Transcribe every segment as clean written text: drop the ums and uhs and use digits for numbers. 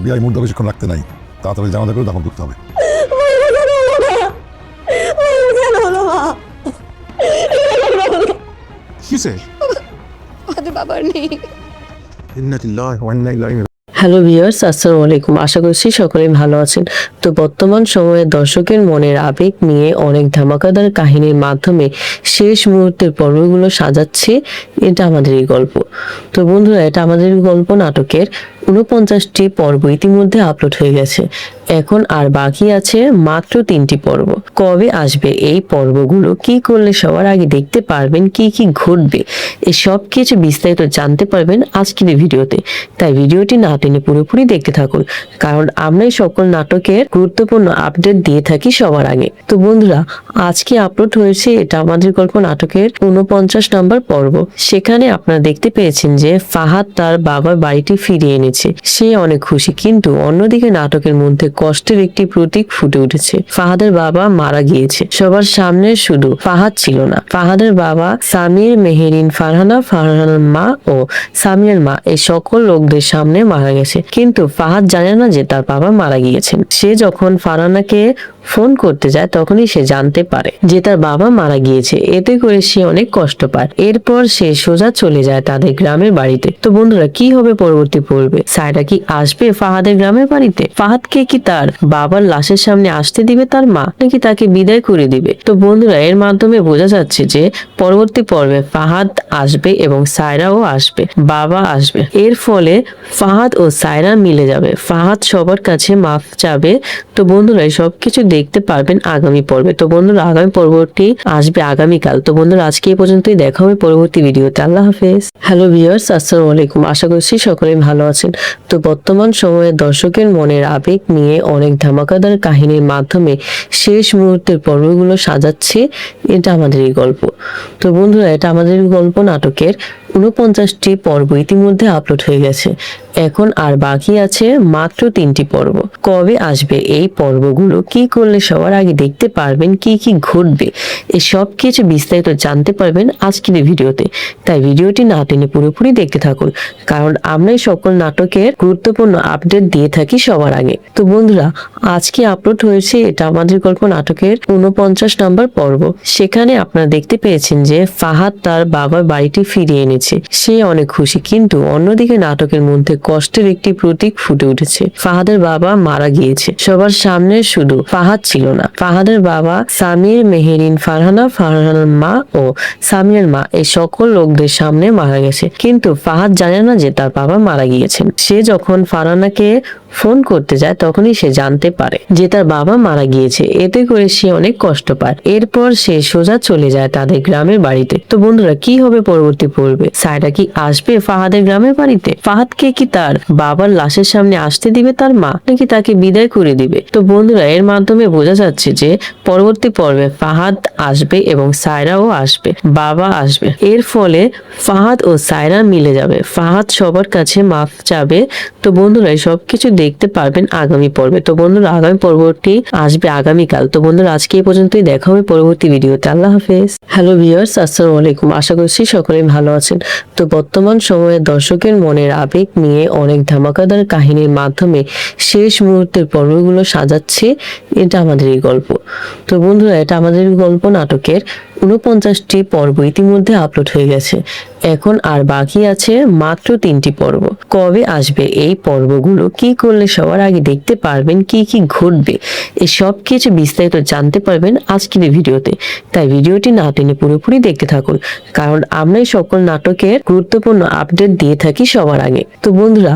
বিয়ায় মুদ্রা বেশিক্ষণ রাখতে নাই, তাড়াতাড়ি জানাজা করে দাফন করতে হবে। হ্যালো ভিউয়ার্স, আসসালামু আলাইকুম। আশা করছি সকলেই ভালো আছেন। তো বর্তমান সময়ে দর্শকের মনের আবেগ নিয়ে অনেক ধামাকাদার কাহিনীর মাধ্যমে শেষ মুহূর্তের পর্বগুলো সাজাচ্ছে এটা আমাদের এই গল্প। তো বন্ধুরা, এটা আমাদের গল্প নাটকের 49টি পর্ব ইতিমধ্যে আপলোড হয়ে গেছে। এখন আর বাকি আছে মাত্র 3টি পর্ব। কবে আসবে এই পর্বগুলো, কি করলে সবার আগে দেখতে পারবেন, কি কি ঘটবে, এই সব কিছু বিস্তারিত জানতে পারবেন আজকের এই ভিডিওতে। তাই ভিডিওটি না টেনে পুরোপুরি দেখতে থাকুন, কারণ আমরাই সকল নাটকের গুরুত্বপূর্ণ আপডেট দিয়ে থাকি সবার আগে। তো বন্ধুরা, আজকে আপলোড হয়েছে এটা আমাদের গল্প নাটকের 49 নম্বর পর্ব। সেখানে আপনারা দেখতে পেয়েছেন যে ফাহাদ তার বাবার বাড়িটি ফিরিয়ে এনেছে। সে অনেক খুশি, কিন্তু অন্যদিকে নাটকের মধ্যে কষ্টের একটি প্রতীক ফুটে উঠেছে। ফাহাদের বাবা মারা গিয়েছে। সবার সামনে শুধু ফাহাদ ছিল না, ফাহাদের বাবা সামির, মেহেরিন, ফারহানা, ফারহানার মা ও সামিরের মা, এই সকল লোকদের সামনে মারা গেছে। কিন্তু ফাহাদ জানে না যে তার বাবা মারা গিয়েছেন। সে যখন ফারহানাকে ফোন করতে যায় তখনই সে জানতে পারে যে তার বাবা মারা গিয়েছে। এতে করে সে অনেক কষ্ট পায়। এরপর সে সোজা চলে যায় তাদের গ্রামের বাড়িতে। তো বন্ধুরা, কি হবে পরবর্তী পর্বে? সায়রা কি আসবে ফাহাদের গ্রামের বাড়িতে? ফাহাদকে কি তার বাবার লাশের সামনে আসতে দিবে তার মা, নাকি তাকে বিদায় করে দিবে? তো বন্ধুরা, এর মাধ্যমে বোঝা যাচ্ছে যে পরবর্তী পর্বে ফাহাদ আসবে এবং সায়রাও আসবে, বাবা আসবে। এর ফলে ফাহাদ ও সায়রা মিলে যাবে। ফাহাদ সবার কাছে মাফ চাবে। তো বন্ধুরা, এই সবকিছু দেখতে পারবেন আগামী পর্বে। তো বন্ধুরা, আগামী পর্বটি আসবে আগামীকাল। তো বন্ধুরা, আজকে এই পর্যন্তই। দেখা হবে পরবর্তী ভিডিওতে। আল্লাহ হাফেজ। হ্যালো ভিউয়ার্স, আসসালামু আলাইকুম। আশা করছি সকলেই ভালো আছেন। তো বর্তমান সময়ে দর্শকের মনের আবেগ নিয়ে অনেক ধামাকাদার কাহিনীর মাধ্যমে শেষ মুহূর্তের পর্বগুলো সাজাচ্ছে এটা আমাদের এই গল্প। তো বন্ধুরা, এটা আমাদের গল্প নাটকের 49টি পর্ব ইতিমধ্যে আপলোড হয়ে গেছে। এখন আর বাকি আছে মাত্র 3টি পর্ব। কবে আসবে এই পর্বগুলো, কি করলে সবার আগে দেখতে পারবেন, কি কি ঘটবে, এই সব কিছু বিস্তারিত জানতে পারবেন আজকের এই ভিডিওতে। তাই ভিডিওটি না টেনে পুরোপুরি দেখতে থাকুন, কারণ আমরাই সকল নাটকের গুরুত্বপূর্ণ আপডেট দিয়ে থাকি সবার আগে। তো বন্ধুরা, আজকে আপলোড হয়েছে এটা আমাদের গল্প নাটকের 49 নম্বর পর্ব। সেখানে আপনারা দেখতে পেয়েছেন যে ফাহাদ তার বাবার বাড়িটি ফিরিয়ে এনেছে। সে অনেক খুশি, কিন্তু অন্যদিকে নাটকের মধ্যে কষ্টের একটি প্রতীক ফুটে উঠেছে। ফাহাদের বাবা মারা গিয়েছে। সবার সামনে শুধু ফাহাদ ছিল না, ফাহাদের বাবা সামির, মেহেরিন, ফারহানা, ফারহানার মা ও সামিরের মা, এই সকল লোকদের সামনে মারা গেছে। কিন্তু ফাহাদ জানে না যে তার বাবা মারা গিয়েছেন। সে যখন ফারহানাকে ফোন করতে যায় তখনই সে জানতে পারে যে তার বাবা মারা গিয়েছে। এতে করে সে অনেক কষ্ট পায়। এরপর সে সোজা চলে যায় তাদের গ্রামের বাড়িতে। তো বন্ধুরা, কি হবে পরবর্তী পর্বে? সায়রা কি আসবে ফাহাদের গ্রামের বাড়িতে? ফাহাদকে কি তার বাবার লাশের সামনে আসতে দিবে তার মা, নাকি তাকে বিদায় করে দিবে? তো বন্ধুরা, এর মাধ্যমে বোঝা যাচ্ছে যে পরবর্তী পর্বে ফাহাদ আসবে এবং সায়রাও আসবে, বাবা আসবে। এর ফলে ফাহাদ ও সায়রা মিলে যাবে। ফাহাদ সবার কাছে মাফ চাবে। তো বন্ধুরা, এই সবকিছু দেখতে পারবেন আগামী পর্বে। তো বন্ধুরা, আগামী পর্বটি আসবে আগামীকাল। তো বন্ধুরা, আজকে এই পর্যন্তই। দেখা হবে পরবর্তী ভিডিওতে। আল্লাহ হাফেজ। হ্যালো ভিউয়ার্স, আসসালামু আলাইকুম। আশা করছি সকলেই ভালো আছেন। তো বর্তমান সময়ে দর্শকের মনের আবেগ নিয়ে অনেক ধামাকাদার কাহিনীর মাধ্যমে শেষ মুহূর্তের পর্বগুলো সাজাচ্ছে এটা আমাদের এই গল্প। তো বন্ধুরা, এটা আমাদের গল্প নাটকের 49টি পর্ব ইতিমধ্যে আপলোড হয়ে গেছে। এখন আর বাকি আছে মাত্র 3টি পর্ব। কবে আসবে এই পর্বগুলো, কি করলে সবার আগে দেখতে পারবেন, কি কি ঘটবে, এই সব কিছু বিস্তারিত জানতে পারবেন আজকের এই ভিডিওতে। তাই ভিডিওটি না টেনে পুরোপুরি দেখতে থাকুন, কারণ আমরাই সকল নাটকের গুরুত্বপূর্ণ আপডেট দিয়ে থাকি সবার আগে। তো বন্ধুরা,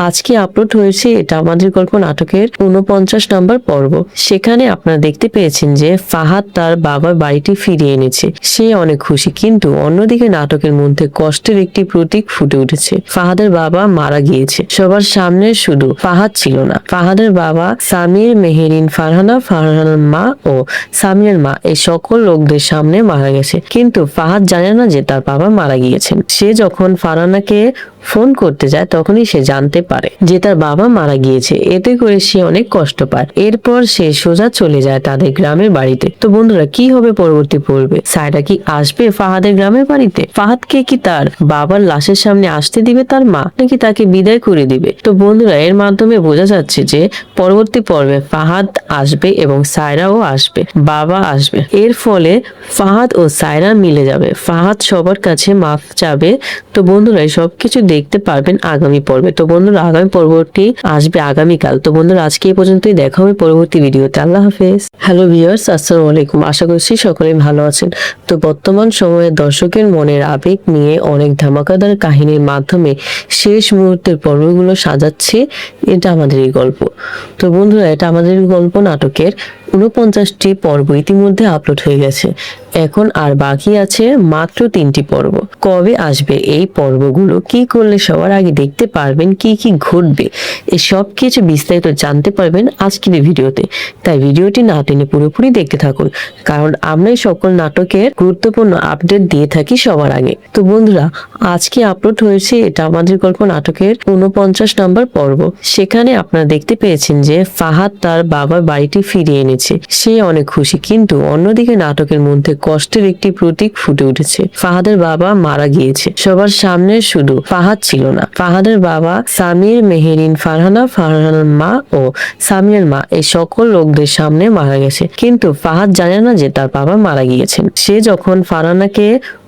আজকে আপলোড হয়েছে এটা আমাদের গল্প নাটকের 49 নম্বর পর্ব। সেখানে আপনারা দেখতে পেয়েছেন যে ফাহাদ তার বাবার বাড়িটি ফিরিয়ে এনেছে। সে অনেক খুশি, কিন্তু অন্যদিকে নাটকের মধ্যে কষ্টের একটি প্রতীক ফুটে উঠেছে। ফাহাদের বাবা মারা গিয়েছে। সবার সামনে শুধু ফাহাদ ছিল না, ফাহাদের বাবা সামির, মেহেরিন, ফারহানা, ফারহানার মা ও সামিরের মা, এই সকল লোকদের সামনে মারা গেছে। কিন্তু ফাহাদ জানে না যে তার বাবা মারা গিয়েছেন। সে যখন ফারহানাকে ফোন করতে যায় তখনই সে জানতে পারে যে তার বাবা মারা গিয়েছে। এতে করে সে অনেক কষ্ট পায়। এরপর সে সোজা চলে যায় তাদের গ্রামের বাড়িতে। তো বন্ধুরা, কি হবে পরবর্তী পর্বে? সায়রা কি আসবে ফাহাদের গ্রামের বাড়িতে? ফাহাদকে কি তার বাবার লাশের সামনে আসতে দিবে তার মা, নাকি তাকে বিদায় করে দিবে? তো বন্ধুরা, এর মাধ্যমে বোঝা যাচ্ছে যে পরবর্তী পর্বে ফাহাদ আসবে এবং সায়রাও আসবে, বাবা আসবে। এর ফলে ফাহাদ ও সায়রা মিলে যাবে, ফাহাদ সবার কাছে মাফ চাবে। তো বন্ধুরা, এই সবকিছু দেখতে পারবেন আগামী পর্বে। তো বন্ধুরা, আগামী পর্বটি আসবে আগামীকাল। তো বন্ধুরা, আজকে এই পর্যন্তই, দেখা হবে পরবর্তী ভিডিওতে। আল্লাহ হাফেজ। হ্যালো ভিউয়ার্স, আসসালামু আলাইকুম। আশা করছি সকলেই ভালো আছেন। তো বর্তমান সময়ে দর্শকের মনের আবেগ নিয়ে অনেক ধামাকাদার কাহিনীর মাধ্যমে শেষ মুহূর্তের পর্বগুলো সাজাচ্ছে এটা আমাদের এই গল্প। তো বন্ধুরা, এটা আমাদের গল্প নাটকের 49টি পর্ব ইতিমধ্যে আপলোড হয়ে গেছে। এখন আর বাকি আছে মাত্র 3টি পর্ব। কবে আসবে এই পর্বগুলো, কি করলে সবার আগে দেখতে পারবেন, কি কি ঘটবে, এই সব কিছু বিস্তারিত জানতে পারবেন আজকের এই ভিডিওতে। তাই ভিডিওটি না টেনে পুরোপুরি দেখতে থাকুন, কারণ আমরাই সকল নাটকের গুরুত্বপূর্ণ আপডেট দিয়ে থাকি সবার আগে। তো বন্ধুরা, আজকে আপলোড হয়েছে এটা আমাদের গল্প নাটকের 49 নম্বর পর্ব। সেখানে আপনারা দেখতে পেয়েছেন যে ফাহাদ তার বাবার বাড়িটি ফিরিয়ে এনেছে। সে অনেক খুশি, কিন্তু অন্যদিকে নাটকের মধ্যে কষ্টের একটি প্রতীক ফুটে উঠেছে। ফাহাদের বাবা মারা গিয়েছে। সবার সামনে শুধু ফাহাদ ছিল না, ফাহাদের বাবা সামির, মেহেরিন, ফারহানা, ফারহানার মা ও সামিরের মা, এই সকল লোকদের সামনে মারা গেছে। কিন্তু ফাহাদ জানে না যে তার বাবা মারা গিয়েছেন। সে যখন ফারহানাকে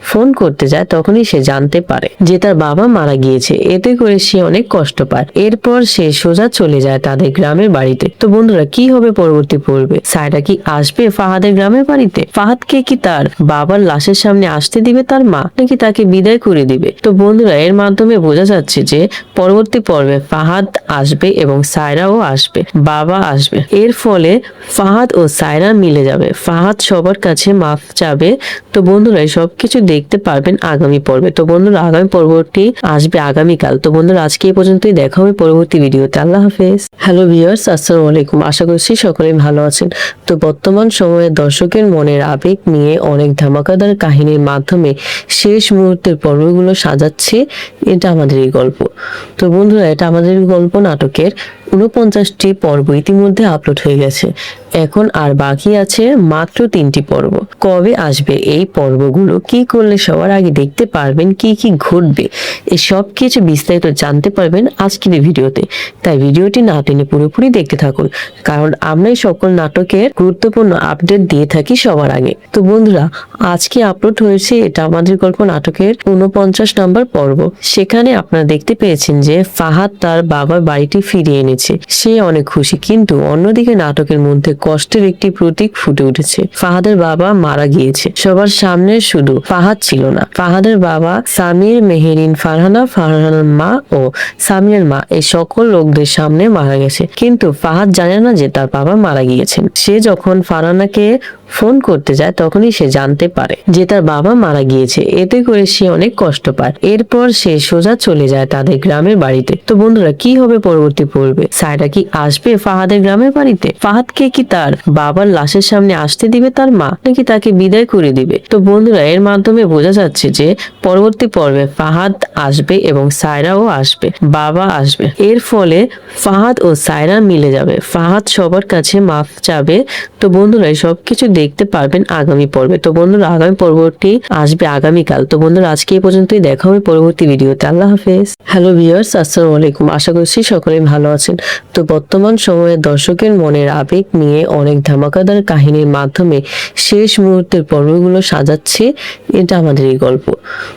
ফোন করতে যায় তখনই সে জানতে পারে যে তার বাবা মারা গিয়েছে। এতে করে সে অনেক কষ্ট পায়। এরপর সে সোজা চলে যায় তাদের গ্রামের বাড়িতে। তো বন্ধুরা, কি হবে পরবর্তী পর্বে? সায়রা কি আসবে ফাহাদের গ্রামের বাড়িতে? ফাহাদকে কি তার বাবার লাশের সামনে আসতে দিবে তার মা, নাকি তাকে বিদায় করে দিবে? তো বন্ধুরা, এর মাধ্যমে বোঝা যাচ্ছে যে পরবর্তী পর্বে ফাহাদ আসবে এবং সায়রাও আসবে, বাবা আসবে। এর ফলে ফাহাদ ও সায়রা মিলে যাবে, ফাহাদ সবার কাছে মাফ চাবে। তো বন্ধুরা, এই সবকিছু দেখতে পারবেন আগামী পর্বে। তো বন্ধুরা, আগামী পর্বটি আসবে আগামীকাল। তো বন্ধুরা, আজকে এই পর্যন্তই, দেখা হবে পরবর্তী ভিডিওতে। আল্লাহ হাফেজ। হ্যালো ভিউয়ার্স, আসসালামু আলাইকুম। আশা করছি সকলেই ভালো আছেন। তো বর্তমান সময়ে দর্শকের মনের আবেগ নিয়ে অনেক ধামাকাদার কাহিনীর মাধ্যমে শেষ মুহূর্তের পর্বগুলো সাজাচ্ছে এটা আমাদের এই গল্প। তো বন্ধুরা, এটা আমাদের গল্প নাটকের 49টি পর্ব ইতিমধ্যে আপলোড হয়ে গেছে। এখন আর বাকি আছে মাত্র 3টি পর্ব। কবে আসবে এই পর্বগুলো, কি করলে সবার আগে দেখতে পারবেন, কি কি ঘটবে, এই সব কিছু বিস্তারিত জানতে পারবেন আজকের এই ভিডিওতে। তাই ভিডিওটি না টেনে পুরোপুরি দেখতে থাকুন, কারণ আমরাই সকল নাটকের গুরুত্বপূর্ণ আপডেট দিয়ে থাকি সবার আগে। তো বন্ধুরা, আজকে আপলোড হয়েছে এটা আমাদের গল্প নাটকের 49 নম্বর পর্ব। সেখানে আপনারা দেখতে পেয়েছেন যে ফাহাদ তার বাবার বাড়িটি ফিরিয়ে এনেছে। সে অনেক খুশি, কিন্তু অন্যদিকে নাটকের মধ্যে কষ্টের একটি প্রতীক ফুটে উঠেছে। ফাহাদের বাবা মারা গিয়েছে। সবার সামনে শুধু ফাহাদ ছিল না, ফাহাদের বাবা সামির, মেহেরিন, ফারহানা, ফারহানার মা ও সামিরের মা, এই সকল লোকদের সামনে মারা গেছে। কিন্তু ফাহাদ জানে না যে তার বাবা মারা গিয়েছেন। সে যখন ফারহানাকে ফোন করতে যায় তখনই সে জানতে পারে যে তার বাবা মারা গিয়েছেন। সে যখন ফারহানাকে ফোন করতে যায় তখনই সে জানতে পারে যে তার বাবা মারা গিয়েছেন। সে যখন ফারহানাকে ফোন করতে যায় তখনই সে জানতে পারে যে তার বাবা মারা গিয়েছেন। সে অনেক খুশি, কিন্তু অন্যদিকে নাটকের মধ্যে কষ্টের একটি প্রতীক ফুটে উঠেছে। ফাহাদের বাবা মারা গিয়েছে। সবার সামনে শুধু ফাহাদ ছিল না, ফাহাদের বাবা সামির, মেহেরিন, ফারহানা, ফারহানার মা ও সামিরের মা, এই সকল লোকদের সামনে মারা গেছে। কিন্তু ফাহাদ জানে না যে তার বাবা মারা গিয়েছেন। সে যখন ফারহানাকে ফোন করতে যায় তখনই সে জানতে পারে যে তার বাবা মারা গিয়েছে। এতে করে সে অনেক কষ্ট পায়। এরপর সে সোজা চলে যায় তাদের গ্রামের বাড়িতে। তো বন্ধুরা, কি হবে পরবর্তী পর্বে? সায়রা কি আসবে ফাহাদের গ্রামের বাড়িতে? ফাহাদকে কি তার বাবার লাশের সামনে আসতে দিবে তার মা, নাকি তাকে বিদায় করে দিবে? তো বন্ধুরা, এর মাধ্যমে বোঝা যাচ্ছে যে পরবর্তী পর্বে ফাহাদ আসবে এবং সায়রাও আসবে, বাবা আসবে। এর ফলে ফাহাদ ও সায়রা মিলে যাবে, ফাহাদ সবার কাছে মাফ চাবে। তো বন্ধুরা, এই সবকিছু দেখতে পারবেন আগামী পর্বে। তো বন্ধুরা, আগামী পর্বটি আসবে আগামীকাল। তো বন্ধুরা, আজকে এই পর্যন্তই, দেখা হবে পরবর্তী ভিডিওতে। আল্লাহ হাফেজ। হ্যালো ভিউয়ার্স, আসসালামু আলাইকুম। আশা করছি সকলেই ভালো আছেন। তো বর্তমান সময়ে দর্শকের মনের আবেগ নিয়ে অনেক ধামাকাদার কাহিনীর মাধ্যমে শেষ মুহূর্তের পর্বগুলো সাজাচ্ছে এটা আমাদের এই গল্প।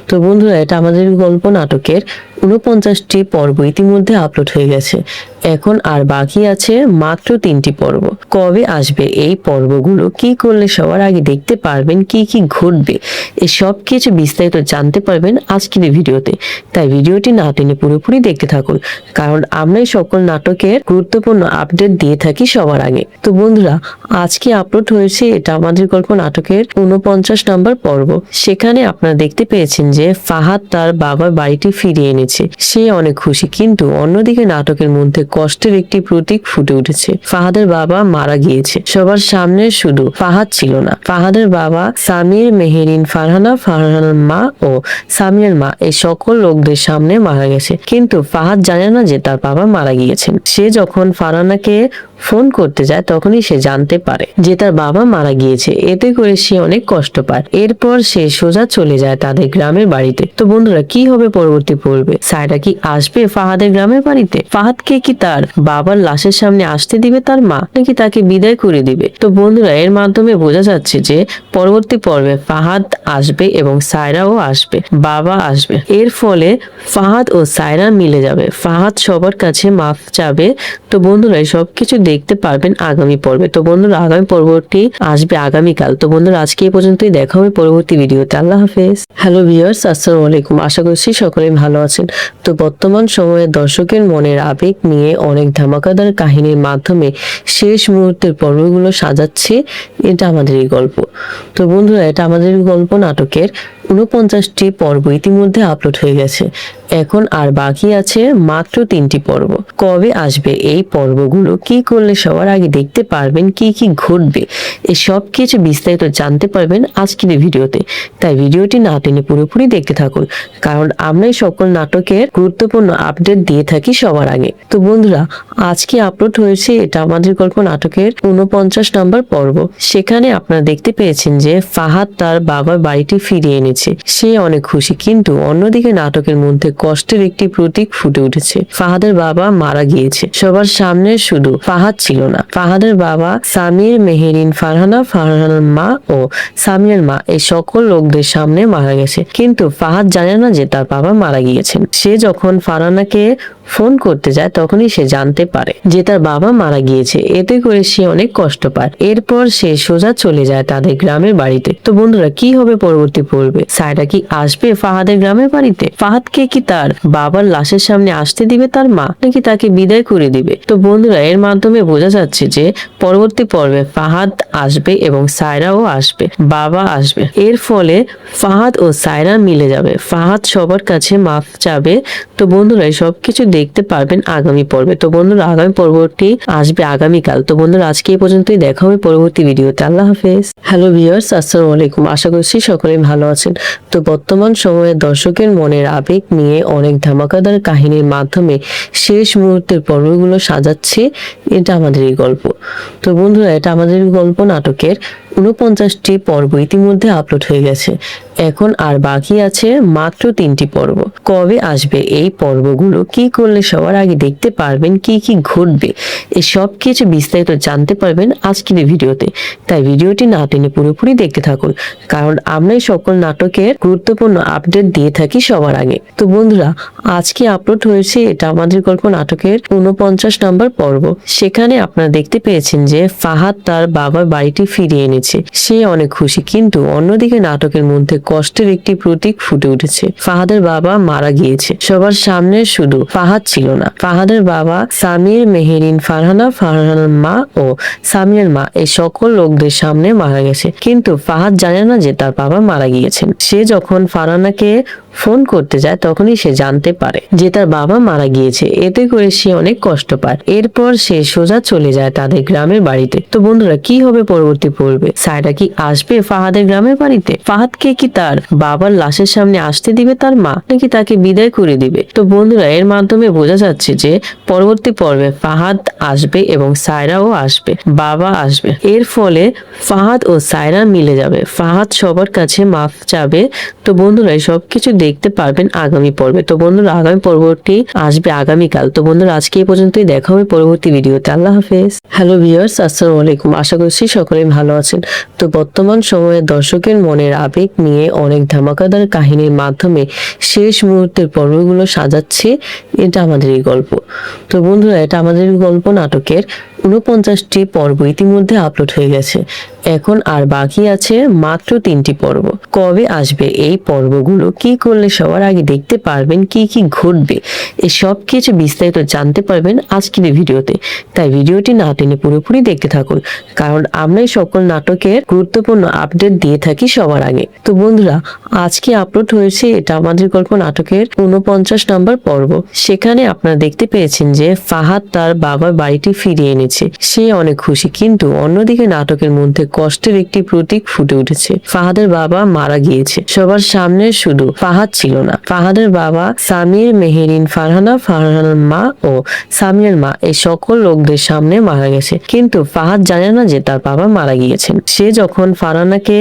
তো বন্ধুরা, এটা আমাদের গল্প নাটকের 49টি পর্ব ইতিমধ্যে আপলোড হয়ে গেছে। এখন আর বাকি আছে মাত্র 3টি পর্ব। কবে আসবে এই পর্বগুলো, কি করলে সবার আগে দেখতে পারবেন, কি কি ঘটবে, এই সব কিছু বিস্তারিত জানতে পারবেন আজকের এই ভিডিওতে। তাই ভিডিওটি না টেনে পুরোপুরি দেখতে থাকুন, কারণ আমরাই সকল নাটকের গুরুত্বপূর্ণ আপডেট দিয়ে থাকি সবার আগে। তো বন্ধুরা, আজকে আপলোড হয়েছে এটা আমাদের গল্প নাটকের 49 নম্বর পর্ব। সেখানে আপনারা দেখতে পেয়েছেন যে ফাহাদ তার বাবার বাড়িটি ফিরিয়ে এনেছে। এনেছে, সে অনেক খুশি, কিন্তু অন্যদিকে নাটকের মধ্যে কষ্টের একটি প্রতীক ফুটে উঠেছে। ফাহাদের বাবা মারা গিয়েছে। সবার সামনে শুধু ফাহাদ ছিল না, ফাহাদের বাবা, সামির, মেহেরিন, ফারহানা, ফারহানার মা ও সামিরের মা, এই সকল লোকদের সামনে মারা গেছে। কিন্তু ফাহাদ জানে না যে তার বাবা মারা গিয়েছেন। সে যখন ফারহানাকে ফোন করতে যায় তখনই সে জানতে পারে যে তার বাবা মারা গিয়েছে। এতে করে সে অনেক কষ্ট পায়। এরপর সে সোজা চলে যায় তাদের গ্রামের বাড়িতে। তো বন্ধুরা, কি হবে পরবর্তী পর্বে? সায়রা কি আসবে ফাহাদের গ্রামের বাড়িতে? ফাহাদকে কি তার বাবার লাশের সামনে আসতে দিবে তার মা, নাকি তাকে বিদায় করে দিবে? তো বন্ধুরা, এর মাধ্যমে বোঝা যাচ্ছে যে পরবর্তী পর্বে ফাহাদ আসবে এবং সায়রাও আসবে, বাবা আসবে। এর ফলে ফাহাদ ও সায়রা মিলে যাবে। ফাহাদ সবার কাছে মাফ চাবে। তো বন্ধুরা, এই সবকিছু দেখতে পারবেন আগামী পর্বে। তো বন্ধুরা, আগামী পর্বটি আসবে আগামীকাল। তো বন্ধুরা, আজকে এই পর্যন্তই, দেখা হবে পরবর্তী ভিডিওতে। আল্লাহ হাফেজ। হ্যালো ভিউয়ার্স, আসসালামু আলাইকুম। আশা করছি সকলেই ভালো আছেন। তো বর্তমান সময়ে দর্শকের মনের আবেগ নিয়ে অনেক ধামাকাদার কাহিনীর মাধ্যমে শেষ মুহূর্তের পর্বগুলো সাজাচ্ছে এটা আমাদের এই গল্প। তো বন্ধুরা, এটা আমাদের গল্প নাটকের 49টি পর্ব ইতিমধ্যে আপলোড হয়ে গেছে। এখন আর বাকি আছে মাত্র 3টি পর্ব। কবে আসবে এই পর্বগুলো, কি করলে সবার আগে দেখতে পারবেন, কি কি ঘটবে, এই সব কিছু বিস্তারিত জানতে পারবেন আজকের এই ভিডিওতে। তাই ভিডিওটি না টেনে পুরোপুরি দেখতে থাকুন, কারণ আমরা এই সকল নাটকের গুরুত্বপূর্ণ আপডেট দিয়ে থাকি সবার আগে। তো বন্ধুরা, আজকে আপলোড হয়েছে এটা আমাদের গল্প নাটকের 49 নম্বর পর্ব। সেখানে আপনারা দেখতে পেয়েছেন যে ফাহাদ তার বাবার বাড়িটি ফিরিয়ে এনেছে। সে অনেক খুশি, কিন্তু অন্যদিকে নাটকের মধ্যে কষ্টের একটি প্রতীক ফুটে উঠেছে। ফাহাদের বাবা মারা গিয়েছে। সবার সামনে শুধু ফাহাদ ছিল না, ফাহাদের বাবা, সামির, মেহেরিন, ফারহানা, ফারহানার মা ও সামিরের মা, এই সকল লোকদের সামনে মারা গেছে। কিন্তু ফাহাদ জানে না যে তার বাবা মারা গিয়েছেন। সে যখন ফারহানাকে ফোন করতে যায় তখনই সে জানতে পারে যে তার বাবা মারা গিয়েছে। এতে করে সে অনেক কষ্ট পায়। এরপর সে সোজা চলে যায় তাদের গ্রামের বাড়িতে। তো বন্ধুরা, কি হবে পরবর্তী পর্বে? সায়রা কি আসবে ফাহাদের গ্রামের বাড়িতে? ফাহাদকে কি তার বাবার লাশের সামনে আসতে দিবে তার মা, নাকি তাকে বিদায় করে দিবে? তো বন্ধুরা, এর মাধ্যমে বোঝা যাচ্ছে যে পরবর্তী পর্বে ফাহাদ আসবে এবং সায়রাও আসবে, বাবা আসবে। এর ফলে ফাহাদ ও সায়রা মিলে যাবে। ফাহাদ সবার কাছে মাফ চাবে। তো বন্ধুরা, এই সবকিছু দেখতে পারবেন আগামী পর্বে। তো বন্ধুরা, আগামী পর্বটি আসবে আগামীকাল। তো বন্ধুরা, আজকে এই পর্যন্তই, দেখা হবে পরবর্তী ভিডিওতে। আল্লাহ হাফেজ। হ্যালো ভিউয়ার্স, আসসালামু আলাইকুম। আশা করছি সকলেই ভালো আছেন। তো বর্তমান সময়ে দর্শকের মনের আবেগ নিয়ে অনেক ধামাকাদার কাহিনীর মাধ্যমে শেষ মুহূর্তের পর্বগুলো সাজাচ্ছে এটা আমাদের এই গল্প। তো বন্ধুরা, এটা আমাদের গল্প নাটকের 49টি পর্ব ইতিমধ্যে আপলোড হয়ে গেছে। এখন আর বাকি আছে মাত্র 3টি পর্ব। কবে আসবে এই পর্বগুলো, কি করলে সবার আগে দেখতে পারবেন, কি কি ঘটবে, এই সব কিছু বিস্তারিত জানতে পারবেন আজকের এই ভিডিওতে। তাই ভিডিওটি না টেনে পুরোপুরি দেখতে থাকুন, কারণ আমরা এই সকল নাটকের গুরুত্বপূর্ণ আপডেট দিয়ে থাকি সবার আগে। তো বন্ধুরা, আজকে আপলোড হয়েছে এটা আমাদের গল্প নাটকের 49 নম্বর পর্ব। সেখানে আপনারা দেখতে পেয়েছেন যে ফাহাদ তার বাবার বাড়িটি ফিরিয়ে এনেছে। সে অনেক খুশি, কিন্তু অন্যদিকে নাটকের মধ্যে কষ্টের একটি প্রতীক ফুটে উঠেছে। ফাহাদের বাবা মারা গিয়েছে। সবার সামনে শুধু ফাহাদ ছিল না, ফাহাদের বাবা, সামির, মেহেরিন, ফারহানা, ফারহানার মা ও সামিরের মা, এই সকল লোকদের সামনে মারা গেছে। কিন্তু ফাহাদ জানে না যে তার বাবা মারা গিয়েছেন। সে যখন ফারহানাকে ফোন করতে যায় তখনই সে জানতে পারে যে তার বাবা মারা গিয়েছে। এতে করে সে অনেক কষ্ট পায়। এরপর সে সোজা চলে যায় তাদের গ্রামের বাড়িতে। তো বন্ধুরা, কি হবে পরবর্তী পর্বে? সায়রা কি আসবে ফাহাদের গ্রামের বাড়িতে? ফাহাদকে কি তার বাবার লাশের সামনে আসতে দিবে তার মা, নাকি তাকে বিদায় করে দিবে? তো বন্ধুরা, এর মাধ্যমে বোঝা যাচ্ছে যে পরবর্তী পর্বে ফাহাদ আসবে এবং সায়রাও আসবে, বাবা আসবে। এর ফলে ফাহাদ ও সায়রা মিলে যাবে। ফাহাদ সবার কাছে মাফ চাবে। তো বন্ধুরা, এই সবকিছু দেখতে পারবেন আগামী পর্বে। তো বন্ধুরা, আগামী পর্বটি আসবে আগামীকাল। তো বন্ধুরা, আজকে এই পর্যন্তই, দেখা হবে পরবর্তী ভিডিওতে। আল্লাহ হাফেজ। হ্যালো ভিউয়ার্স, আসসালামু আলাইকুম। আশা করছি সকলেই ভালো আছেন। তো বর্তমান সময়ে দর্শকের মনের আবেগ নিয়ে অনেক ধামাকাদার কাহিনীর মাধ্যমে শেষ মুহূর্তের পর্বগুলো সাজাচ্ছে এটা আমাদের এই গল্প। তো বন্ধুরা, এটা আমাদের গল্প নাটকের 49টি পর্ব ইতিমধ্যে আপলোড হয়ে গেছে। এখন আর বাকি আছে মাত্র 3টি পর্ব। কবে আসবে এই পর্বগুলো, কি করলে সবার আগে দেখতে পারবেন, কি কি ঘটবে, এই সব কিছু বিস্তারিত জানতে পারবেন আজকের এই ভিডিওতে। তাই ভিডিওটি না টেনে পুরোপুরি দেখতে থাকুন, কারণ আমরা এই সকল নাটকের গুরুত্বপূর্ণ আপডেট দিয়ে থাকি সবার আগে। তো বন্ধুরা, আজকে আপলোড হয়েছে এটা আমাদের গল্প নাটকের 49 নম্বর পর্ব। সেখানে আপনারা দেখতে পেয়েছেন যে ফাহাদ তার বাবার বাড়িটি ফিরিয়ে এনেছে। সে অনেক খুশি, কিন্তু অন্যদিকে নাটকের মধ্যে কষ্টের একটি প্রতীক ফুটে উঠেছে। ফাহাদের বাবা মারা গিয়েছে। সবার সামনে শুধু ফাহাদ ছিল না, ফাহাদের বাবা, সামির, মেহেরিন, ফারহানা, ফারহানার মা ও সামিরের মা, এই সকল লোকদের সামনে মারা গেছে। কিন্তু ফাহাদ জানে না যে তার বাবা মারা গিয়েছেন। সে যখন ফারহানাকে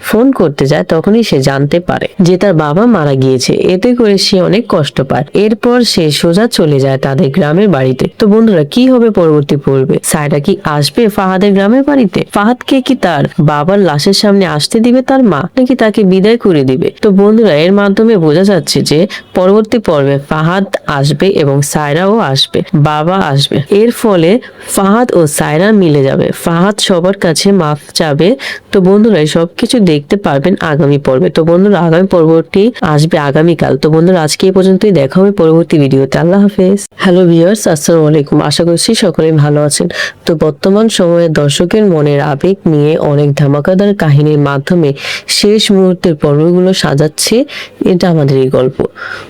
ফোন করতে যায় তখনই সে জানতে পারে যে তার বাবা মারা গিয়েছে। এতে করে সে অনেক কষ্ট পায়। এরপর সে সোজা চলে যায় তাদের গ্রামের বাড়িতে। তো বন্ধুরা, কি হবে পরবর্তী পর্বে? সায়রা কি আসবে ফাহাদের গ্রামের বাড়িতে? ফাহাদকে কি তার বাবার লাশের সামনে আসতে দিবে তার মা, নাকি তাকে বিদায় করে দিবে? তো বন্ধুরা, এর মাধ্যমে বোঝা যাচ্ছে যে পরবর্তী পর্বে ফাহাদ আসবে এবং সায়রাও আসবে, বাবা আসবে। এর ফলে ফাহাদ ও সায়রা মিলে যাবে। ফাহাদ সবার কাছে মাফ চাবে। তো বন্ধুরা, এই সবকিছু দেখতে পারবেন আগামী পর্বে। তো বন্ধুরা, আগামী পর্বটি আসবে আগামীকাল। তো বন্ধুরা, আজকে এই পর্যন্তই, দেখা হবে পরবর্তী ভিডিওতে। আল্লাহ হাফেজ। হ্যালো ভিউয়ার্স, আসসালামু আলাইকুম। আশা করছি সকলেই ভালো আছেন। তো বর্তমান সময়ে দর্শকের মনের আবেগ নিয়ে অনেক ধামাকাদার কাহিনীর মাধ্যমে শেষ মুহূর্তের পর্বগুলো সাজাচ্ছে এটা আমাদের এই গল্প।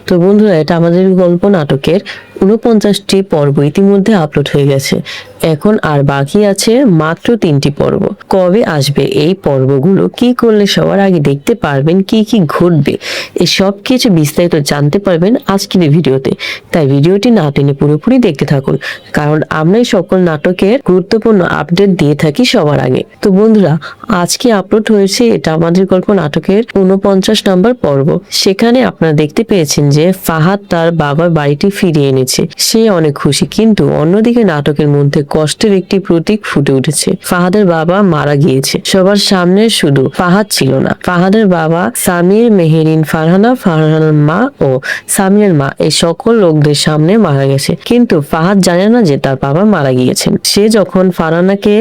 তো বন্ধুরা, এটা আমাদের গল্প নাটকের 49টি পর্ব ইতিমধ্যে আপলোড হয়ে গেছে। এখন আর বাকি আছে মাত্র 3টি পর্ব। কবে আসবে এই পর্বগুলো, কি করলে সবার আগে দেখতে পারবেন, কি কি ঘটবে, এই সব কিছু বিস্তারিত জানতে পারবেন আজকের এই ভিডিওতে। তাই ভিডিওটি না টেনে পুরোপুরি দেখতে থাকুন, কারণ আমরা এই সকল নাটকের গুরুত্বপূর্ণ আপডেট দিয়ে থাকি সবার আগে। তো বন্ধুরা, আজকে আপলোড হয়েছে এটা আমাদের গল্প নাটকের 49 নম্বর পর্ব। সেখানে আপনারা দেখতে পেয়েছেন যে ফাহাদ তার বাবার বাড়িটি ফিরিয়ে এনেছে। সে অনেক খুশি, কিন্তু অন্যদিকে নাটকের মধ্যে কষ্টের একটি প্রতীক ফুটে উঠেছে। ফাহাদের বাবা মারা গিয়েছে। সবার সামনে শুধু ফাহাদ ছিল না, ফাহাদের বাবা, সামির, মেহেরিন, ফারহানা, ফারহানার মা ও সামিরের মা, এই সকল লোকদের সামনে মারা গেছে। কিন্তু ফাহাদ জানে না যে তার বাবা মারা গিয়েছেন। সে যখন ফারহানাকে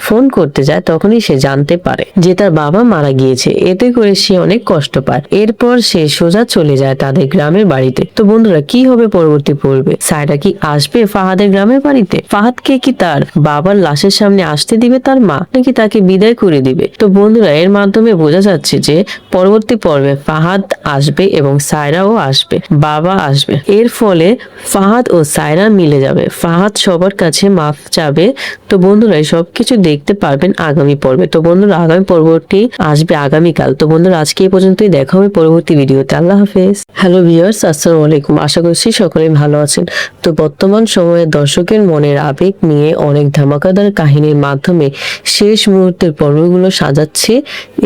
ফোন করতে যায় তখনই সে জানতে পারে যে তার বাবা মারা গিয়েছে। এতে করে সে অনেক কষ্ট পায়। এরপর সে সোজা চলে যায় তাদের গ্রামের বাড়িতে। তো বন্ধুরা, কি হবে পরবর্তী পর্বে? সায়রা কি আসবে ফাহাদের গ্রামের বাড়িতে? ফাহাদকে কি তার বাবার লাশের সামনে আসতে দিবে তার মা, নাকি তাকে বিদায় করে দিবে? তো বন্ধুরা, এর মাধ্যমে বোঝা যাচ্ছে যে পরবর্তী পর্বে ফাহাদ আসবে এবং সায়রাও আসবে, বাবা আসবে। এর ফলে ফাহাদ ও সায়রা মিলে যাবে। ফাহাদ সবার কাছে মাফ চাবে। তো বন্ধুরা, এই সবকিছু দেখতে পারবেন আগামী পর্বে। তো বন্ধুরা, আগামী পর্বটি আসবে আগামীকাল। তো বন্ধুরা, আজকে এই পর্যন্তই, দেখা হবে পরবর্তী ভিডিওতে। আল্লাহ হাফেজ। হ্যালো ভিউয়ার্স, আসসালামু আলাইকুম। আশা করছি সকলেই ভালো আছেন। তো বর্তমান সময়ে দর্শকের মনের আবেগ নিয়ে অনেক ধামাকাদার কাহিনীর মাধ্যমে শেষ মুহূর্তের পর্বগুলো সাজাচ্ছে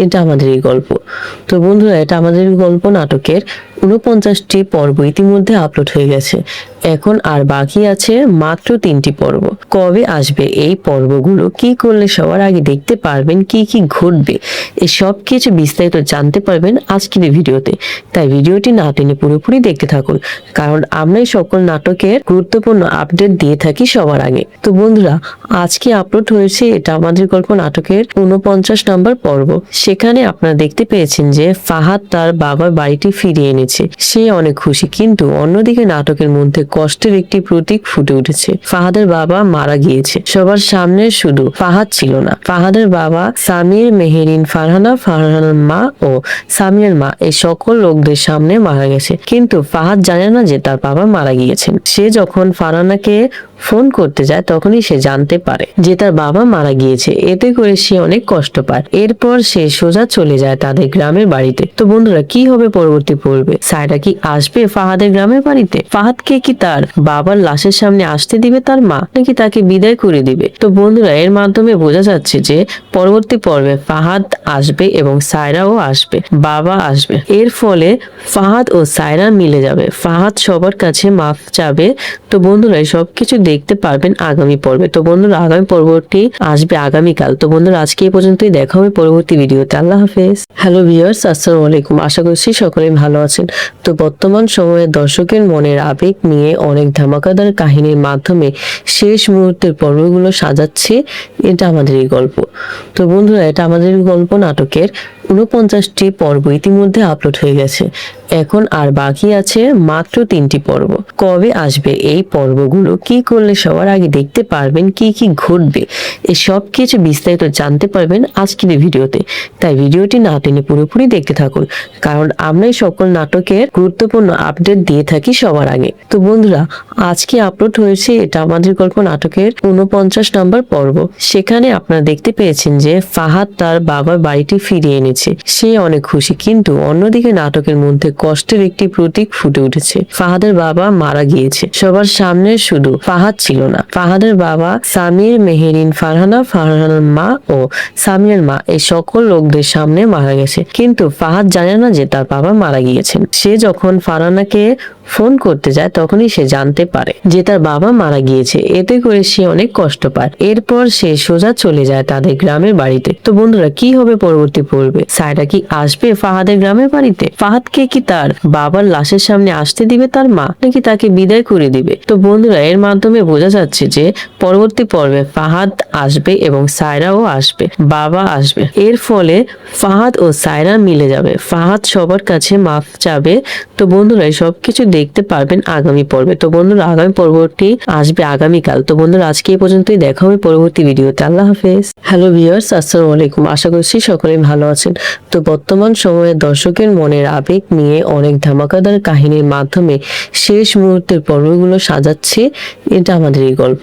এটা আমাদের এই গল্প। তো বন্ধুরা, এটা আমাদের গল্প নাটকের 49টি পর্ব ইতিমধ্যে আপলোড হয়ে গেছে। এখন আর বাকি আছে মাত্র 3টি পর্ব। কবে আসবে এই পর্বগুলো, কি করলে সবার আগে দেখতে পারবেন, কি কি ঘটবে, এই সব কিছু বিস্তারিত জানতে পারবেন আজকের এই ভিডিওতে। তাই ভিডিওটি না টেনে পুরোপুরি দেখতে থাকুন, কারণ আমরা এই সকল নাটকের গুরুত্বপূর্ণ আপডেট দিয়ে থাকি সবার আগে। তো বন্ধুরা, আজকে আপলোড হয়েছে এটা আমাদের গল্প নাটকের 49 নম্বর পর্ব। সেখানে আপনারা দেখতে পেয়েছেন যে ফাহাদ তার বাবার বাড়িটি ফিরিয়ে এনেছে। সে অনেক খুশি, কিন্তু অন্যদিকে নাটকের মধ্যে কষ্টের একটি প্রতীক ফুটে উঠেছে। ফাহাদের বাবা মারা গিয়েছে। সবার সামনে শুধু ফাহাদ ছিল না, ফাহাদের বাবা, সামির, মেহেরিন, ফারহানা, ফারহানার মা ও সামিরের মা, এই সকল লোকদের সামনে মারা গেছে। কিন্তু ফাহাদ জানে না যে তার বাবা মারা গিয়েছেন। সে যখন ফারহানাকে ফোন করতে যায় তখনই সে জানতে পারে যে তার বাবা মারা গিয়েছে। এতে করে সে অনেক কষ্ট পায়। এরপর সে সোজা চলে যায় তাদের গ্রামের বাড়িতে। তো বন্ধুরা, কি হবে পরবর্তী পর্বে? সায়রা কি আসবে ফাহাদের গ্রামের বাড়িতে? ফাহাদকে কি তার বাবার লাশের সামনে আসতে দিবে তার মা, নাকি তাকে বিদায় করে দিবে? তো বন্ধুরা, এর মাধ্যমে বোঝা যাচ্ছে যে পরবর্তী পর্বে ফাহাদ আসবে এবং সায়রাও আসবে, বাবা আসবে। এর ফলে ফাহাদ ও সায়রা মিলে যাবে। ফাহাদ সবার কাছে মাফ চাবে। তো বন্ধুরা, এই সবকিছু দেখতে পারবেন আগামী পর্বে। তো বন্ধুরা, আগামী পর্বটি আসবে আগামীকাল। তো বন্ধুরা, আজকে এই পর্যন্তই, দেখা হবে পরবর্তী ভিডিওতে। আল্লাহ হাফেজ। হ্যালো ভিউয়ার্স, আসসালামু আলাইকুম। আশা করছি সকলেই ভালো আছেন। তো বর্তমান সময়ে দর্শকের মনের আবেগ নিয়ে অনেক ধামাকাদার কাহিনীর মাধ্যমে শেষ মুহূর্তের পর্বগুলো সাজাচ্ছে এটা আমাদের এই গল্প। তো বন্ধুরা, এটা আমাদের গল্প নাটকের 49টি পর্ব ইতিমধ্যে আপলোড হয়ে গেছে। এখন আর বাকি আছে মাত্র 3টি পর্ব। কবে আসবে এই পর্বগুলো, কি করলে সবার আগে দেখতে পারবেন, কি কি ঘটবে, এই সব কিছু বিস্তারিত জানতে পারবেন আজকের এই ভিডিওতে। তাই ভিডিওটি না টেনে পুরোপুরি দেখতে থাকুন, কারণ আমরাই সকল নাটকের গুরুত্বপূর্ণ আপডেট দিয়ে থাকি সবার আগে। তো বন্ধুরা, আজকে আপলোড হয়েছে এটা আমাদের গল্প নাটকের 49 নম্বর পর্ব। সেখানে আপনারা দেখতে পেয়েছেন যে ফাহাদ তার বাবার বাড়িটি ফিরিয়ে এনেছে। সে অনেক খুশি, কিন্তু অন্যদিকে নাটকের মধ্যে কষ্টের একটি প্রতীক ফুটে উঠেছে। ফাহাদের বাবা মারা গিয়েছে। সবার সামনে শুধু ফাহাদ ছিল না, ফাহাদের বাবা সামির, মেহেরিন, ফারহানা, ফারহানার মা ও সামিরের মা, এই সকল লোকদের সামনে মারা গেছে। কিন্তু ফাহাদ জানে না যে তার বাবা মারা গিয়েছেন। সে যখন ফারহানাকে ফোন করতে যায় তখনই সে জানতে পারে যে তার বাবা মারা গিয়েছে। এতে করে সে অনেক কষ্ট পায়। এরপর সে সোজা চলে যায় তাদের গ্রামের বাড়িতে। তো বন্ধুরা, কি হবে পরবর্তী পর্বে? সায়রা কি আসবে ফাহাদের গ্রামের বাড়িতে? ফাহাদকে কি তার বাবার লাশের সামনে আসতে দিবে তার মা, নাকি তাকে বিদায় করে দিবে? তো বন্ধুরা, এর মাধ্যমে বোঝা যাচ্ছে যে পরবর্তী পর্বে ফাহাদ আসবে এবং সায়রাও আসবে, বাবা আসবে। এর ফলে ফাহাদ ও সায়রা মিলে যাবে। ফাহাদ সবার কাছে মাফ চাবে। তো বন্ধুরা, এই সবকিছু দেখতে পারবেন আগামী পর্বে। তো বন্ধুরা, আগামী পর্বটি আসবে আগামীকাল। তো বন্ধুরা, আজকে এই পর্যন্তই। দেখা হবে পরবর্তী ভিডিওতে। আল্লাহ হাফেজ। হ্যালো ভিউয়ার্স, আসসালামু আলাইকুম। আশা করছি সকলেই ভালো আছেন। তো বর্তমান সময়ে দর্শকের মনের আবেগ নিয়ে অনেক ধামাকাদার কাহিনীর মাধ্যমে শেষ মুহূর্তের পর্বগুলো সাজাচ্ছে এটা আমাদের এই গল্প।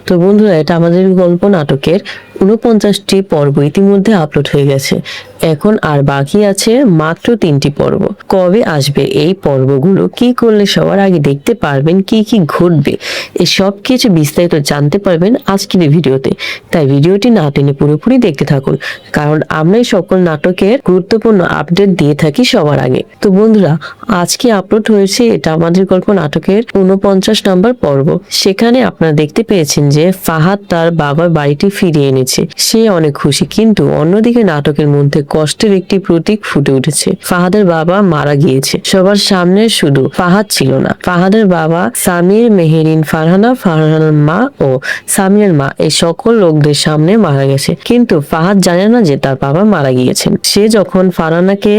তো বন্ধুরা, এটা আমাদের গল্প নাটকের 49টি পর্ব ইতিমধ্যে আপলোড হয়ে গেছে। এখন আর বাকি আছে মাত্র 3টি পর্ব। কবে আসবে এই পর্বগুলো, কি করলে সবার আগে দেখতে পারবেন, কি কি ঘটবে, এই সব কিছু বিস্তারিত জানতে পারবেন আজকের এই ভিডিওতে। তাই ভিডিওটি না টেনে পুরোপুরি দেখতে থাকুন, কারণ আমরাই সকল নাটকের গুরুত্বপূর্ণ আপডেট দিয়ে থাকি সবার আগে। তো বন্ধুরা, আজকে আপলোড হয়েছে এটা আমাদের গল্প নাটকের 49 নম্বর পর্ব। সেখানে আপনারা দেখতে পেয়েছেন যে ফাহাদ তার বাবার বাড়িটি ফিরিয়ে এনেছে। সে অনেক খুশি, কিন্তু অন্যদিকে নাটকের মধ্যে কষ্টের একটি প্রতীক ফুটে উঠেছে। ফাহাদের বাবা মারা গিয়েছে। সবার সামনে শুধু ফাহাদ ছিল না, ফাহাদের বাবা সামির, মেহেরিন, ফারহানা, ফারহানার মা ও সামিরের মা, এই সকল লোকদের সামনে মারা গেছে। কিন্তু ফাহাদ জানে না যে তার বাবা মারা গিয়েছেন। সে যখন ফারহানাকে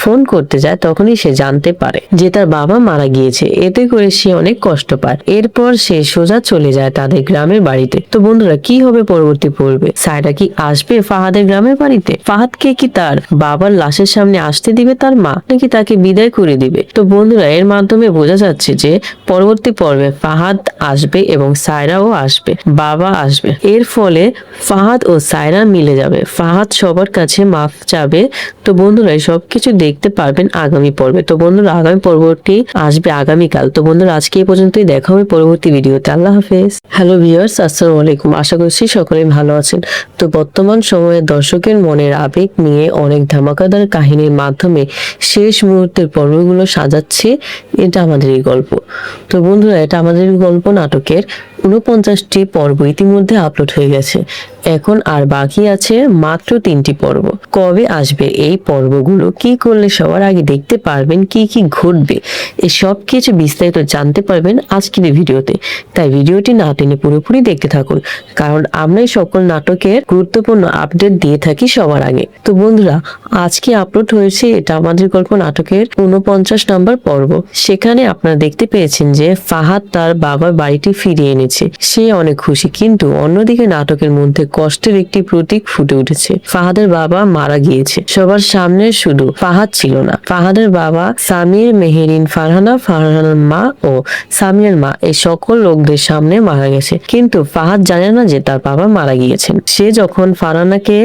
ফোন করতে যায় তখনই সে জানতে পারে যে তার বাবা মারা গিয়েছে। এতে করে সে অনেক কষ্ট পায়। এরপর সে সোজা চলে যায় তাদের গ্রামের বাড়িতে। তো বন্ধুরা, কি হবে পরবর্তী পর্বে? সায়রা কি আসবে ফাহাদের গ্রামের বাড়িতে? ফাহাদকে কি তার বাবার লাশের সামনে আসতে দিবে তার মা, নাকি তাকে বিদায় করে দিবে? তো বন্ধুরা, এর মাধ্যমে বোঝা যাচ্ছে যে পরবর্তী পর্বে ফাহাদ আসবে এবং সায়রাও আসবে, বাবা আসবে। এর ফলে ফাহাদ ও সায়রা মিলে যাবে। ফাহাদ সবার কাছে মাফ চাবে। তো বন্ধুরা, এই সবকিছু দেখতে পারবেন আগামী পর্বে। তো বন্ধুরা, আগামী পর্বটি আসবে আগামীকাল। তো বন্ধুরা, আজকে এই পর্যন্তই। দেখা হবে পরবর্তী ভিডিওতে। আল্লাহ হাফেজ। হ্যালো ভিউয়ার্স, আসসালামু আলাইকুম। আশা করছি সকলেই ভালো আছেন। তো বর্তমান সময়ে দর্শকের মনের আবেগ নিয়ে অনেক ধামাকাদার কাহিনীর মাধ্যমে শেষ মুহূর্তের পর্বগুলো সাজাচ্ছে এটা আমাদের এই গল্প। তো বন্ধুরা, এটা আমাদের গল্প নাটকের 49টি পর্ব ইতিমধ্যে আপলোড হয়ে গেছে। এখন আর বাকি আছে মাত্র 3টি পর্ব। কবে আসবে এই পর্বগুলো, কি করলে সবার আগে দেখতে পারবেন, কি কি ঘটবে, এই সব কিছু বিস্তারিত জানতে পারবেন আজকের এই ভিডিওতে। তাই ভিডিওটি না টেনে পুরোপুরি দেখতে থাকুন, কারণ আমরাই সকল নাটকের গুরুত্বপূর্ণ আপডেট দিয়ে থাকি সবার আগে। তো বন্ধুরা, আজকে আপলোড হয়েছে এটা আমাদের গল্প নাটকের 49 নম্বর পর্ব। সেখানে আপনারা দেখতে পেয়েছেন যে ফাহাদ তার বাবার বাড়িটি ফিরিয়ে এনেছে। সে অনেক খুশি, কিন্তু অন্যদিকে নাটকের মধ্যে কষ্টের একটি প্রতীক ফুটে উঠেছে। ফাহাদের বাবা মারা গিয়েছে। সবার সামনে শুধু ফাহাদ ছিল না, ফাহাদের বাবা সামির, মেহেরিন, ফারহানা, ফারহানার মা ও সামিরের মা, এই সকল লোকদের সামনে মারা গেছে। কিন্তু ফাহাদ জানে না যে তার বাবা মারা গিয়েছেন। সে যখন ফারহানাকে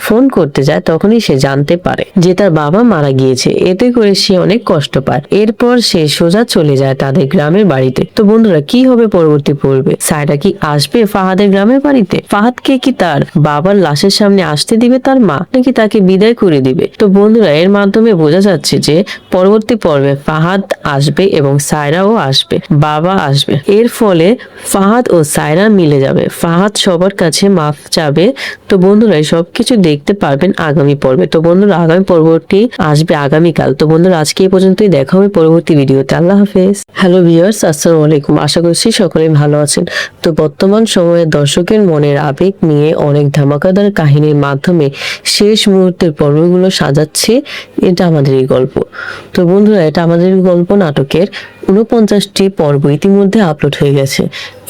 ফোন করতে যায় তখনই সে জানতে পারে যে তার বাবা মারা গিয়েছে। এতে করে সে অনেক কষ্ট পায়। এরপর সে সোজা চলে যায় তাদের গ্রামের বাড়িতে। তো বন্ধুরা, কি হবে পরবর্তী পর্বে? সায়রা কি আসবে ফাহাদের গ্রামের বাড়িতে? ফাহাদকে কি তার বাবার লাশের সামনে আসতে দিবে তার মা, নাকি তাকে বিদায় করে দিবে? তো বন্ধুরা, এর মাধ্যমে বোঝা যাচ্ছে যে পরবর্তী পর্বে ফাহাদ আসবে এবং সায়রাও আসবে, বাবা আসবে। এর ফলে ফাহাদ ও সায়রা মিলে যাবে, ফাহাদ সবার কাছে মাফ চাবে। তো বন্ধুরা, এই সবকিছু দেখতে পারবেন আগামী পর্বে। তো বন্ধুরা, আগামী পর্বটি আসবে আগামীকাল। তো বন্ধুরা, আজকে এই পর্যন্তই, দেখা হবে পরবর্তী ভিডিওতে। আল্লাহ হাফেজ। হ্যালো ভিউয়ার্স, আসসালামু আলাইকুম। আশা করছি সকলেই ভালো আছেন। তো বর্তমান সময়ে দর্শকের মনের আবেগ নিয়ে অনেক ধামাকাদার কাহিনীর মাধ্যমে শেষ মুহূর্তের পর্বগুলো সাজাচ্ছে এটা আমাদের এই গল্প। তো বন্ধুরা, এটা আমাদের গল্প নাটকের 49টি পর্ব ইতিমধ্যে আপলোড হয়ে গেছে।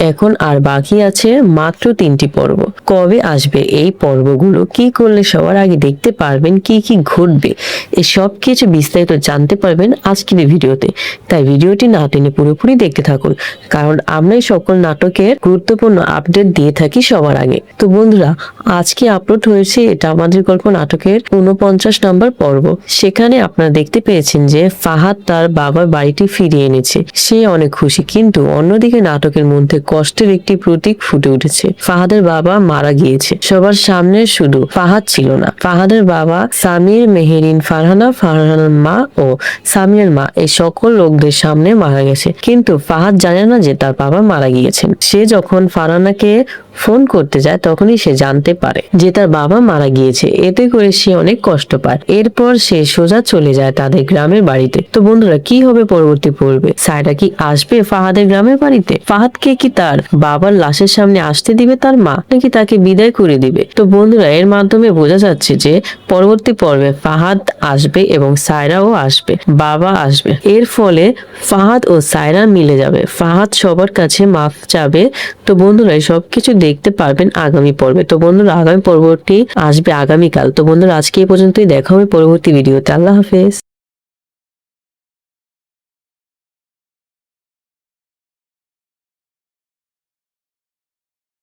এখন আর বাকি আছে মাত্র 3টি পর্ব। কবে আসবে এই পর্বগুলো, কি করলে সবার আগে দেখতে পারবেন, কি কি ঘটবে, এই সব কিছু বিস্তারিত জানতে পারবেন আজকের এই ভিডিওতে। তাই ভিডিওটি না টেনে পুরোপুরি দেখতে থাকুন, কারণ আমরাই সকল নাটকের গুরুত্বপূর্ণ আপডেট দিয়ে থাকি সবার আগে। তো বন্ধুরা, আজকে আপলোড হয়েছে এটা আমাদের গল্প নাটকের 49 নম্বর পর্ব। সেখানে আপনারা দেখতে পেয়েছেন যে ফাহাদ তার বাবার বাড়িটি ফিরিয়ে এনেছে, সে অনেক খুশি। কিন্তু অন্যদিকে নাটকের মধ্যে কষ্টের একটি প্রতীক ফুটে উঠেছে। ফাহাদের বাবা মারা গিয়েছে, সবার সামনে শুধু ফাহাদ ছিল না, ফাহাদের বাবা সামির, মেহেরিন, ফারহানা, ফারহানার মা ও সামিরের মা, এই সকল লোকদের সামনে মারা গেছে। কিন্তু ফাহাদ জানে না যে তার বাবা মারা গিয়েছেন। সে যখন ফারহানাকে ফোন করতে যায় তখনই সে জানতে পারে যে তার বাবা মারা গিয়েছে। এতে করে সে অনেক কষ্ট পায়। এরপর সে সোজা চলে যায় তাদের গ্রামের বাড়িতে। তো বন্ধুরা, কি হবে পরবর্তী পর্বে? সায়রা কি আসবে ফাহাদের গ্রামের বাড়িতে? ফাহাদকে কি তার বাবার লাশের সামনে আসতে দিবে তার মা, নাকি তাকে বিদায় করে দিবে? তো বন্ধুরা, এর মাধ্যমে বোঝা যাচ্ছে যে পরবর্তী পর্বে ফাহাদ আসবে এবং সায়রাও আসবে, বাবা আসবে। এর ফলে ফাহাদ ও সায়রা মিলে যাবে, ফাহাদ সবার কাছে মাফ চাবে। তো বন্ধুরা, এই সবকিছু দেখতে পারবেন আগামী পর্বে। তো বন্ধুরা, আগামী পর্বটি আসবে আগামীকাল। তো বন্ধুরা, আজকে এই পর্যন্তই, দেখা হবে পরবর্তী ভিডিওতে। আল্লাহ হাফেজ।